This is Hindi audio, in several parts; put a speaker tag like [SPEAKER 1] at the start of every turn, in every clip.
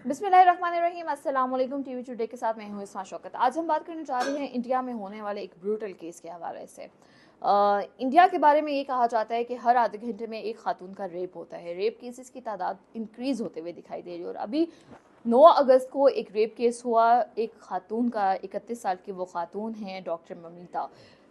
[SPEAKER 1] बिस्मिल्लाहिर्रहमानिर्रहीम, अस्सलाम वालेकुम। टीवी टुडे के साथ मैं हूँ इस्मा शौकत। आज हम बात करने जा रहे हैं इंडिया में होने वाले एक ब्रूटल केस के हवाले से। इंडिया के बारे में ये कहा जाता है कि हर आधे घंटे में एक खातून का रेप होता है। रेप केसेस की तादाद इंक्रीज होते हुए दिखाई दे रही है और अभी 9 अगस्त को एक रेप केस हुआ एक खातून का। 31 साल की वो खातून हैं डॉक्टर ममिता।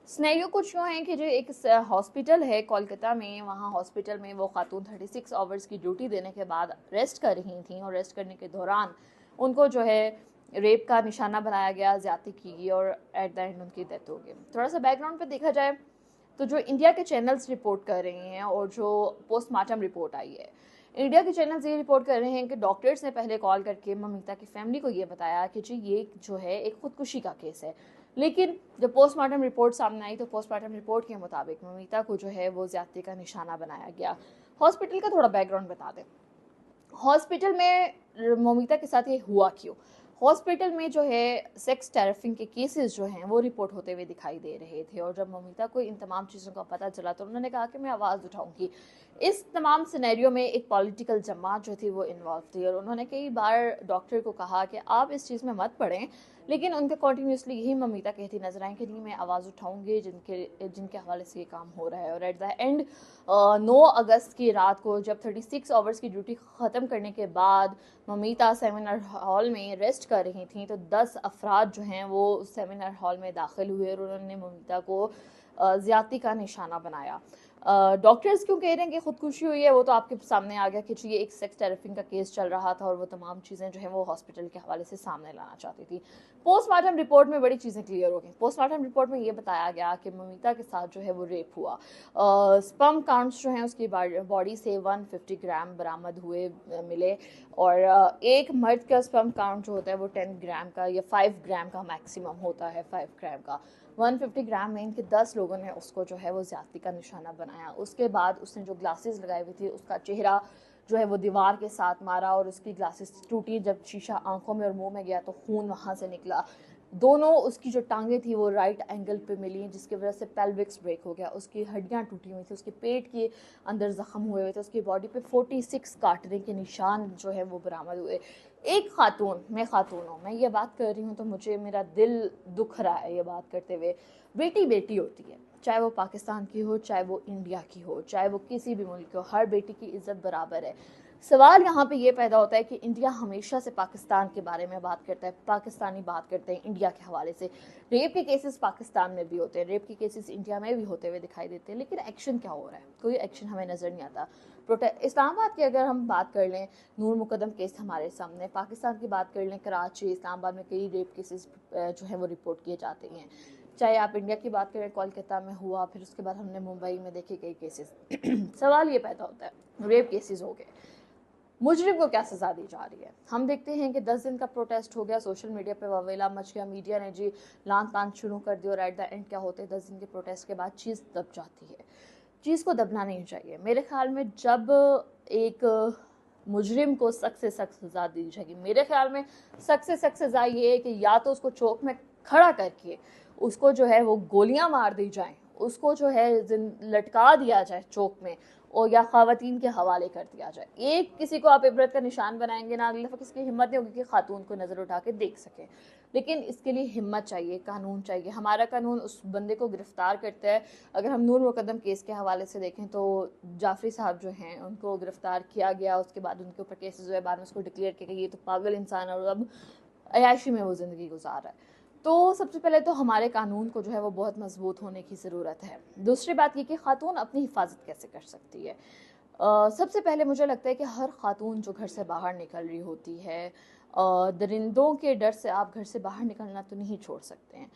[SPEAKER 1] स्नेरियो कुछ यूँ है कि जो एक हॉस्पिटल है कोलकाता में, वहाँ हॉस्पिटल में वो खातून 36 आवर्स की ड्यूटी देने के बाद रेस्ट कर रही थी और रेस्ट करने के दौरान उनको जो है रेप का निशाना बनाया गया, ज्यादती की गई और एट द एंड उनकी डेथ हो गई। थोड़ा सा बैकग्राउंड पे देखा जाए तो जो इंडिया के चैनल्स रिपोर्ट कर रहे हैं और जो पोस्टमार्टम रिपोर्ट आई है, इंडिया के चैनल्स ये रिपोर्ट कर रहे हैं कि डॉक्टर्स ने पहले कॉल करके ममिता की फैमिली को ये बताया कि जी ये जो है एक खुदकुशी का केस है। लेकिन जब पोस्टमार्टम रिपोर्ट सामने आई तो पोस्टमार्टम रिपोर्ट के मुताबिक ममिता को जो है वो ज्यादती का निशाना बनाया गया। हॉस्पिटल का थोड़ा बैकग्राउंड बता दें। हॉस्पिटल में ममिता के साथ ये हुआ क्यों? हॉस्पिटल में जो है सेक्स टैरिफिंग के केसेस जो हैं वो रिपोर्ट होते हुए दिखाई दे रहे थे और जब ममिता को इन तमाम चीज़ों का पता चला तो उन्होंने कहा कि मैं आवाज़ उठाऊंगी। इस तमाम सिनेरियो में एक पॉलिटिकल जमात जो थी वो इन्वॉल्व थी और उन्होंने कई बार डॉक्टर को कहा कि आप इस चीज़ में मत पड़ें, लेकिन उनके कॉन्टीन्यूसली यही ममिता कहती नजर आई कि नहीं मैं आवाज़ उठाऊंगी जिनके हवाले से ये काम हो रहा है। और एट द एंड 9 अगस्त की रात को जब 36 आवर्स की ड्यूटी ख़त्म करने के बाद ममिता सेमिनार हॉल में रेस्ट कर रही थी तो 10 अफराद जो हैं वो सेमिनार हॉल में दाखिल हुए और उन्होंने ममिता को ज्यादती का निशाना बनाया। डॉक्टर्स क्यों कह रहे हैं कि खुदकुशी हुई है वो तो आपके सामने आ गया कि ये एक सेक्स टैरिफिंग का केस चल रहा था और वो तमाम चीज़ें जो है वो हॉस्पिटल के हवाले से सामने लाना चाहती थी। पोस्टमार्टम रिपोर्ट में बड़ी चीज़ें क्लियर हो गई। पोस्टमार्टम रिपोर्ट में ये बताया गया कि ममिता के साथ जो है वो रेप हुआ। स्पर्म काउंट्स जो हैं उसकी बॉडी से 150 ग्राम बरामद हुए मिले और एक मर्द का स्पर्म काउंट जो होता है वो 10 ग्राम का या 5 ग्राम का मैक्सिमम होता है। 5 ग्राम का 150 ग्राम में इनके 10 लोगों ने उसको जो है वो ज्यादती का निशाना बनाया। उसके बाद उसने जो ग्लासेस लगाई हुई थी उसका चेहरा जो है वो दीवार के साथ मारा और उसकी ग्लासेस टूटी। जब शीशा आंखों में और मुंह में गया तो खून वहां से निकला। दोनों उसकी जो टांगे थी वो राइट एंगल पे मिली जिसकी वजह से पेल्विक्स ब्रेक हो गया। उसकी हड्डियां टूटी हुई थी, उसके पेट के अंदर जख्म हुए हुए थे, उसकी बॉडी पे 46 काटने के निशान जो है वो बरामद हुए। एक खातून, मैं खातून हूँ, मैं ये बात कर रही हूँ तो मुझे मेरा दिल दुख रहा है ये बात करते हुए। बेटी बेटी होती है, चाहे वो पाकिस्तान की हो, चाहे वो इंडिया की हो, चाहे वो किसी भी मुल्क की हो, हर बेटी की इज्जत बराबर है। सवाल यहाँ पे ये पैदा होता है कि इंडिया हमेशा से पाकिस्तान के बारे में बात करता है, पाकिस्तानी बात करते हैं इंडिया के हवाले से। रेप के केसेस पाकिस्तान में भी होते हैं, रेप के केसेस इंडिया में भी होते हुए दिखाई देते हैं, लेकिन एक्शन क्या हो रहा है? कोई एक्शन हमें नजर नहीं आता। इस्लामाबाद की अगर हम बात कर लें, नूर मुकदम केस हमारे सामने, पाकिस्तान की बात कर लें, कराची इस्लामाबाद में कई रेप केसेस जो है वो रिपोर्ट किए जाते हैं। चाहे आप इंडिया की बात करें, कोलकाता में हुआ, फिर उसके बाद हमने मुंबई में देखे कई केसेस। सवाल ये पैदा होता है रेप केसेस हो गए, मुजरिम को क्या सजा दी जा रही है? हम देखते हैं कि 10 दिन का प्रोटेस्ट हो गया, सोशल मीडिया पे ववेला मच गया, मीडिया ने जी लान तान शुरू कर दी और एट द एंड क्या होते हैं 10 दिन के प्रोटेस्ट के बाद चीज़ दब जाती है। चीज़ को दबना नहीं चाहिए। मेरे ख्याल में जब एक मुजरिम को सख्त से सख्त सजा दी जाएगी, मेरे ख्याल में सख्त से सख्त सजा ये है कि या तो उसको चौक में खड़ा करके उसको जो है वो गोलियां मार दी जाएं, उसको जो है लटका दिया जाए चौक में और या ख़वातीन के हवाले कर दिया जाए। एक किसी को आप इबरत का निशान बनाएंगे ना, अगले दफ़ा किसी की हिम्मत नहीं होगी कि खातून को नज़र उठा के देख सके। लेकिन इसके लिए हिम्मत चाहिए, कानून चाहिए। हमारा कानून उस बंदे को गिरफ्तार करता है। अगर हम नूर मुकदम केस के हवाले से देखें तो जाफरी साहब जो हैं उनको गिरफ्तार किया गया, उसके बाद उनके ऊपर केसेस हुए, बाद में उसको डिक्लेयर किया गया ये तो पागल इंसान और अब अयाशी में वो ज़िंदगी गुजार रहा है। तो सबसे पहले तो हमारे कानून को जो है वो बहुत मजबूत होने की ज़रूरत है। दूसरी बात ये कि खातून अपनी हिफाजत कैसे कर सकती है। सबसे पहले मुझे लगता है कि हर खातून जो घर से बाहर निकल रही होती है, दरिंदों के डर से आप घर से बाहर निकलना तो नहीं छोड़ सकते हैं।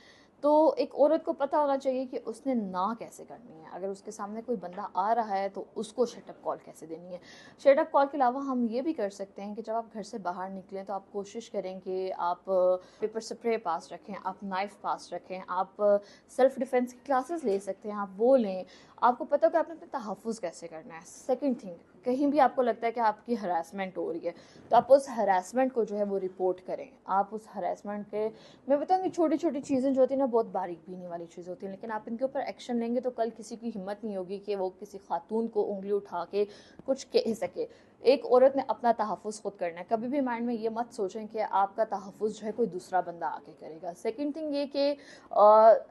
[SPEAKER 1] तो एक औरत को पता होना चाहिए कि उसने ना कैसे करनी है। अगर उसके सामने कोई बंदा आ रहा है तो उसको शटअप कॉल कैसे देनी है। शटअप कॉल के अलावा हम ये भी कर सकते हैं कि जब आप घर से बाहर निकलें तो आप कोशिश करें कि आप पेपर स्प्रे पास रखें, आप नाइफ पास रखें, आप सेल्फ डिफेंस की क्लासेस ले सकते हैं, आप वो लें। आपको पता हो कि आपने अपना तहफ़्फ़ुज़ कैसे करना है। सेकंड थिंग, कहीं भी आपको लगता है कि आपकी हरासमेंट हो रही है तो आप उस हरासमेंट को जो है वो रिपोर्ट करें। आप उस हरासमेंट के, मैं बताऊँगी छोटी छोटी चीज़ें जो होती हैं ना बहुत बारीक बीनी वाली चीज़ होती हैं, लेकिन आप इनके ऊपर एक्शन लेंगे तो कल किसी की हिम्मत नहीं होगी कि वो किसी खातून को उंगली उठा के कुछ कह सके। एक औरत ने अपना तहफ़्फ़ुज़ खुद करना है। कभी भी माइंड में ये मत सोचें कि आपका तहफ़्फ़ुज़ जो है कोई दूसरा बंदा आके करेगा। सेकंड थिंग ये कि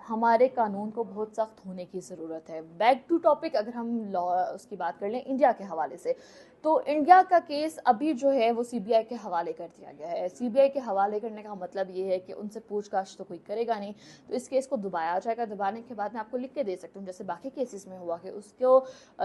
[SPEAKER 1] हमारे कानून को बहुत सख्त होने की ज़रूरत है। बैक टू टॉपिक, अगर हम लॉ उसकी बात कर लें इंडिया के हवाले से, तो इंडिया का केस अभी जो है वो सीबीआई के हवाले कर दिया गया है। सीबीआई के हवाले करने का मतलब ये है कि उनसे पूछताछ तो कोई करेगा नहीं, तो इस केस को दबाया जाएगा। दबाने के बाद मैं आपको लिख के दे सकती हूँ, जैसे बाकी केसेस में हुआ कि उसको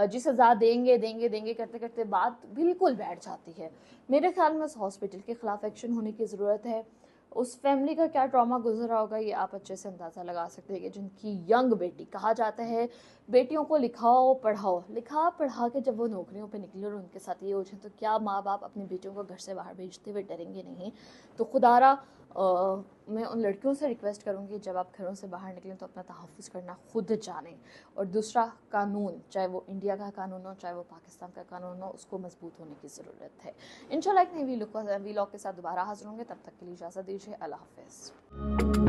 [SPEAKER 1] जी सज़ा देंगे देंगे देंगे करते करते बात बिल्कुल बैठ जाती है। मेरे ख्याल में उस हॉस्पिटल के खिलाफ एक्शन होने की ज़रूरत है। उस फैमिली का क्या ट्रॉमा गुजरा होगा ये आप अच्छे से अंदाज़ा लगा सकते हैं कि जिनकी यंग बेटी, कहा जाता है बेटियों को लिखाओ पढ़ाओ, लिखा पढ़ा के जब वो नौकरियों पे निकले और उनके साथ ये हो जाए, तो क्या माँ बाप अपनी बेटियों को घर से बाहर भेजते हुए डरेंगे नहीं? तो खुदारा मैं उन लड़कियों से रिक्वेस्ट करूँगी, जब आप घरों से बाहर निकलें तो अपना तहफ़्फ़ुज़ करना खुद जानें। और दूसरा, कानून, चाहे वो इंडिया का कानून हो चाहे वो पाकिस्तान का कानून हो, उसको मजबूत होने की ज़रूरत है। इंशाल्लाह एक नई वीलॉग के साथ दोबारा हाजिर होंगे, तब तक के लिए इजाज़त दीजिए। अल्लाह हाफ़िज़।